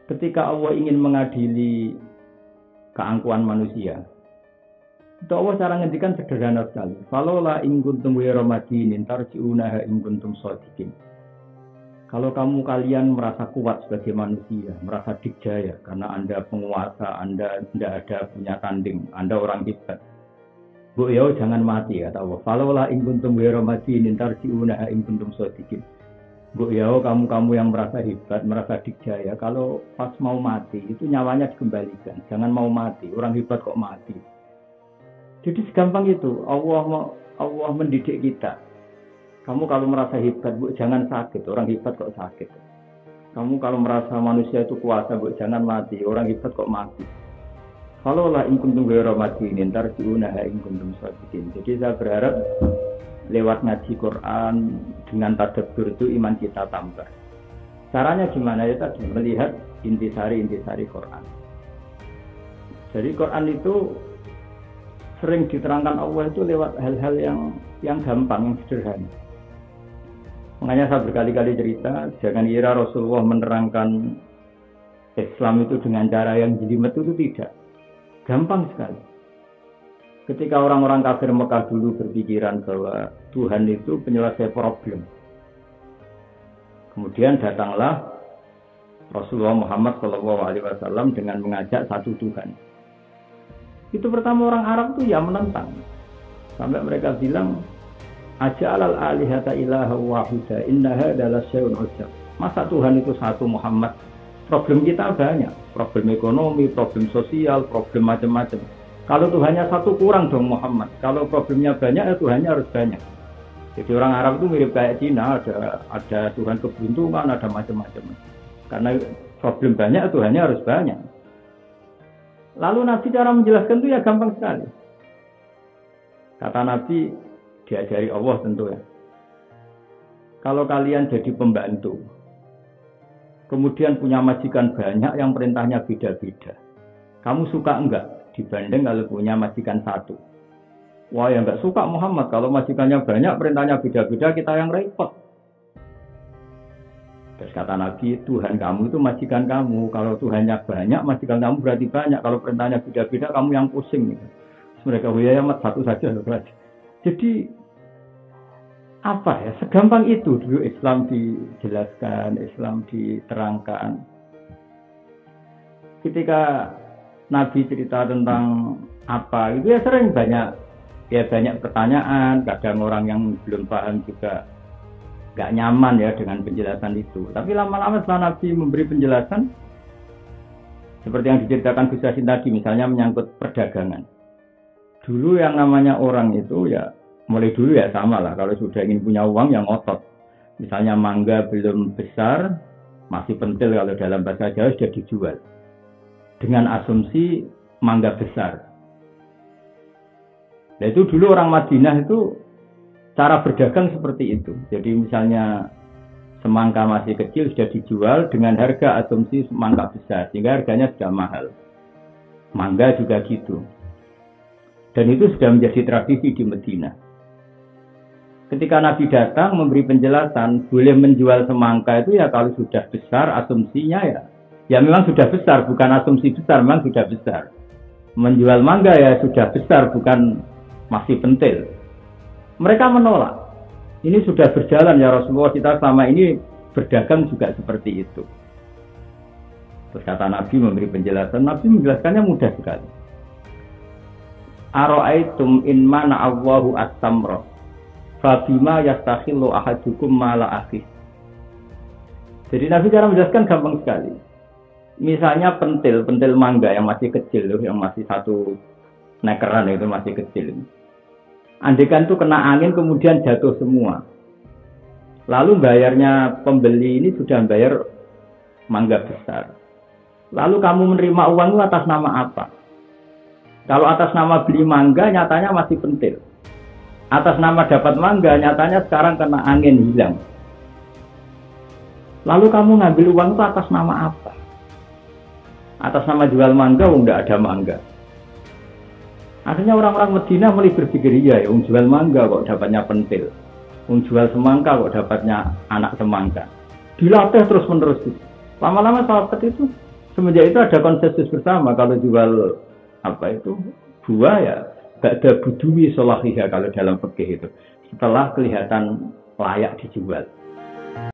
Ketika Allah ingin mengadili keangkuhan manusia, itu Allah cara ngendikan sederhana sekali. Falola in kuntum ghairu madinin tarji'unaha in kuntum shadiqin. Kalau kalian merasa kuat sebagai manusia, merasa dikjaya karena Anda penguasa, Anda tidak ada punya tanding, Anda orang hebat. Bu ya jangan mati kata Allah. Falola in kuntum ghairu madinin tarji'unaha in kuntum shadiqin. Bu ya kamu yang merasa hebat, merasa dikjaya, kalau pas mau mati itu nyawanya dikembalikan. Jangan mau mati, orang hebat kok mati. Jadi segampang itu Allah mendidik kita. Kamu kalau merasa hebat, Bu, jangan sakit. Orang hebat kok sakit. Kamu kalau merasa manusia itu kuasa, Bu, jangan mati. Orang hebat kok mati. Kalau lah in kuntum ghairu madinin tarji'unaha in kuntum shadiqin. Jadi saya berharap lewat ngaji Quran dengan tadabbur itu iman kita tambah. Caranya gimana ya tadi? Melihat intisari Quran. Jadi Quran itu sering diterangkan Allah itu lewat hal-hal yang gampang, yang sederhana. Makanya saya berkali-kali cerita, jangan kira Rasulullah menerangkan Islam itu dengan cara yang jelimet itu tidak. Gampang sekali. Ketika orang-orang kafir Mekah dulu berpikiran bahwa Tuhan itu penyelesai problem. Kemudian datanglah Rasulullah Muhammad SAW dengan mengajak satu Tuhan. Itu pertama orang Arab itu ya menentang. Sampai mereka bilang, Aja'alal alihata ilaha wahida inna hadza lasyai'un 'ujab. Masa Tuhan itu satu Muhammad? Problem kita banyak, problem ekonomi, problem sosial, problem macam-macam. Kalau Tuhannya satu kurang dong Muhammad. Kalau problemnya banyak ya Tuhannya harus banyak. Jadi orang Arab itu mirip kayak Cina, ada Tuhan keberuntungan, ada macam-macam. Karena problem banyak Tuhannya harus banyak. Lalu Nabi cara menjelaskan itu ya gampang sekali. Kata Nabi, diajari Allah tentu ya. Kalau kalian jadi pembantu, kemudian punya majikan banyak yang perintahnya beda-beda. Kamu suka enggak dibanding kalau punya majikan satu? Wah ya enggak suka Muhammad, kalau majikannya banyak perintahnya beda-beda kita yang repot. Terus kata Nabi, Tuhan kamu itu majikan kamu. Kalau Tuhannya banyak, majikan kamu berarti banyak. Kalau perintahnya beda-beda, kamu yang pusing. Terus mereka, ya satu saja. Jadi, apa ya, segampang itu dulu Islam dijelaskan, Islam diterangkan. Ketika Nabi cerita tentang apa, itu ya sering banyak pertanyaan. Kadang orang yang belum paham juga gak nyaman ya dengan penjelasan itu. Tapi lama-lama setelah Nabi memberi penjelasan, seperti yang diceritakan Gus Yassin tadi, misalnya menyangkut perdagangan. Dulu yang namanya orang itu ya, mulai dulu ya sama lah, kalau sudah ingin punya uang yang ngotot. Misalnya mangga belum besar, masih pentil kalau dalam bahasa Jawa sudah dijual. Dengan asumsi mangga besar. Nah itu dulu orang Madinah itu cara berdagang seperti itu. Jadi misalnya semangka masih kecil sudah dijual dengan harga asumsi semangka besar, sehingga harganya sudah mahal. Mangga juga gitu. Dan itu sudah menjadi tradisi di Madinah. Ketika Nabi datang memberi penjelasan, boleh menjual semangka itu ya kalau sudah besar asumsinya ya memang sudah besar, bukan asumsi besar, memang sudah besar. Menjual mangga ya sudah besar, bukan masih pentil. Mereka menolak. Ini sudah berjalan ya Rasulullah, kita selama ini berdagang juga seperti itu. Terus kata Nabi memberi penjelasan, Nabi menjelaskannya mudah sekali. Ara'aitum in mana Allahu as-samra fabima yastakhillu ahadukum mala akhih. Jadi Nabi cara menjelaskan gampang sekali. Misalnya pentil mangga yang masih kecil, yang masih satu nekeran itu masih kecil. Andaikan itu kena angin kemudian jatuh semua. Lalu bayarnya pembeli ini sudah bayar mangga besar. Lalu kamu menerima uang itu atas nama apa? Kalau atas nama beli mangga nyatanya masih pentil. Atas nama dapat mangga nyatanya sekarang kena angin hilang. Lalu kamu ngambil uang itu atas nama apa? Atas nama jual mangga, tidak ada mangga. Akhirnya orang-orang Madinah mulai berpikir, iya ya, jual mangga kok dapatnya pentil. Jual semangka kok dapatnya anak semangka. Dilatih terus-menerus. Lama-lama sahabat itu Semenjak itu ada konsensus bersama kalau jual apa itu buah ya gak ada budui solahiha kalau dalam fikih itu. Setelah kelihatan layak dijual.